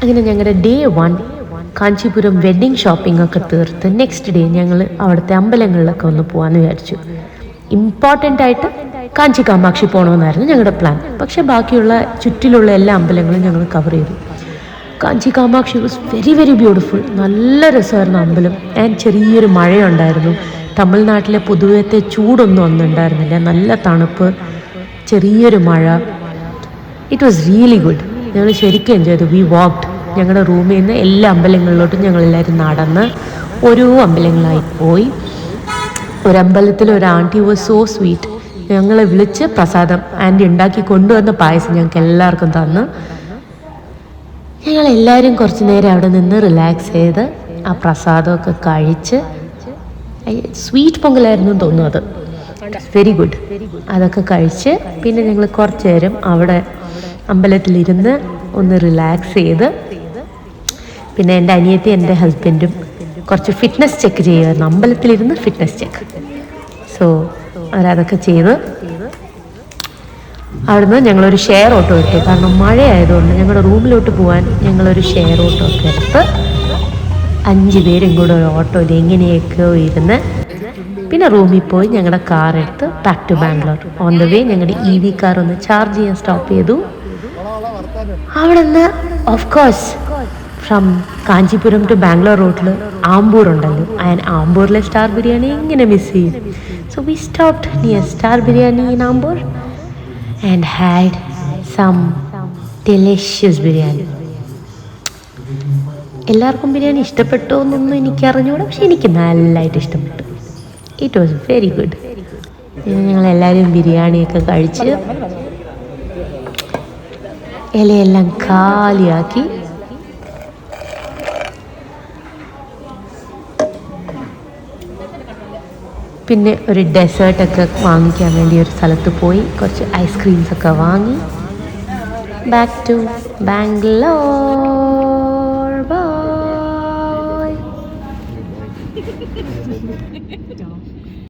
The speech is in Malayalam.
അങ്ങനെ ഞങ്ങളുടെ ഡേ 1 കാഞ്ചീപുരം വെഡ്ഡിങ് ഷോപ്പിംഗ് ഒക്കെ തീർത്ത് നെക്സ്റ്റ് ഡേ ഞങ്ങൾ അവിടുത്തെ അമ്പലങ്ങളിലൊക്കെ ഒന്ന് പോകാമെന്ന് വിചാരിച്ചു. ഇമ്പോർട്ടൻ്റ് ആയിട്ട് കാഞ്ചി കാമാക്ഷി പോകണമെന്നായിരുന്നു ഞങ്ങളുടെ പ്ലാൻ. പക്ഷേ ബാക്കിയുള്ള ചുറ്റിലുള്ള എല്ലാ അമ്പലങ്ങളും ഞങ്ങൾ കവർ ചെയ്തു. Kanchi Kamakshi was very very beautiful. നല്ല രസമായിരുന്നു അമ്പലം. ആൻഡ് ചെറിയൊരു മഴയുണ്ടായിരുന്നു. തമിഴ്നാട്ടിലെ പൊതുവത്തെ ചൂടൊന്നും ഒന്നും ഉണ്ടായിരുന്നില്ല. നല്ല തണുപ്പ്, ചെറിയൊരു മഴ. It was really good. ഞങ്ങൾ ശരിക്കും എൻജോയ് ചെയ്തു. We walked. ഞങ്ങളുടെ റൂമിൽ നിന്ന് എല്ലാ അമ്പലങ്ങളിലോട്ടും ഞങ്ങളെല്ലാവരും നടന്ന് ഓരോ അമ്പലങ്ങളായി പോയി. ഒരമ്പലത്തിൽ ഒരു ആൻറ്റി വാസ് സോ സ്വീറ്റ്. ഞങ്ങളെ വിളിച്ച് പ്രസാദം ആൻറ്റി ഉണ്ടാക്കി കൊണ്ടുവന്ന പായസം ഞങ്ങൾക്ക് എല്ലാവർക്കും തന്ന് ഞങ്ങളെല്ലാവരും കുറച്ച് നേരം അവിടെ നിന്ന് റിലാക്സ് ചെയ്ത് ആ പ്രസാദമൊക്കെ കഴിച്ച്, സ്വീറ്റ് പൊങ്കലായിരുന്നു തോന്നുന്നു, അത് വെരി ഗുഡ്. അതൊക്കെ കഴിച്ച് പിന്നെ ഞങ്ങൾ കുറച്ച് നേരം അവിടെ അമ്പലത്തിലിരുന്ന് ഒന്ന് റിലാക്സ് ചെയ്ത് പിന്നെ എൻ്റെ അനിയത്തി എൻ്റെ ഹസ്ബൻഡും കുറച്ച് ഫിറ്റ്നസ് ചെക്ക് ചെയ്യുമായിരുന്നു. അമ്പലത്തിലിരുന്ന് ഫിറ്റ്നസ് ചെക്ക്. സോ അവരതൊക്കെ ചെയ്ത് അവിടുന്ന് ഞങ്ങളൊരു ഷെയർ ഓട്ടോ എടുത്തു. കാരണം മഴയായതുകൊണ്ട് ഞങ്ങളുടെ റൂമിലോട്ട് പോകാൻ ഞങ്ങളൊരു ഷെയർ ഓട്ടോ ഒക്കെ എടുത്ത് 5 പേരും കൂടെ ഒരു ഓട്ടോയിൽ എങ്ങനെയൊക്കെയോ ഇരുന്ന് പിന്നെ റൂമിൽ പോയി ഞങ്ങളുടെ കാർ എടുത്ത് back to Bangalore. On the way ഞങ്ങളുടെ EV കാർ ഒന്ന് ചാർജ് ചെയ്യാൻ സ്റ്റോപ്പ് ചെയ്തു. അവിടെ നിന്ന് of course from Kanchipuram to Bangalore റൂട്ടിൽ ആമ്പൂർ ഉണ്ടല്ലോ. ആൻഡ് ആമ്പൂരിലെ സ്റ്റാർ ബിരിയാണി എങ്ങനെ മിസ് ചെയ്യും? So we stopped near Star Biryani in Ambur and had some delicious biryani. എല്ലാവർക്കും ബിരിയാണി ഇഷ്ടപ്പെട്ടോ എന്നൊന്നും എനിക്കറിഞ്ഞൂടാ, പക്ഷെ എനിക്ക് നല്ലതായിട്ട് ഇഷ്ടപ്പെട്ടു. It was very good. ഞങ്ങളെല്ലാവരും ബിരിയാണിയൊക്കെ കഴിച്ച് ഇലയെല്ലാം കാലിയാക്കി പിന്നെ ഒരു ഡെസേർട്ടൊക്കെ വാങ്ങിക്കാൻ വേണ്ടി ഒരു സ്ഥലത്ത് പോയി കുറച്ച് ഐസ്ക്രീംസൊക്കെ വാങ്ങി ബാക്ക് ടു ബാംഗ്ലൂർ.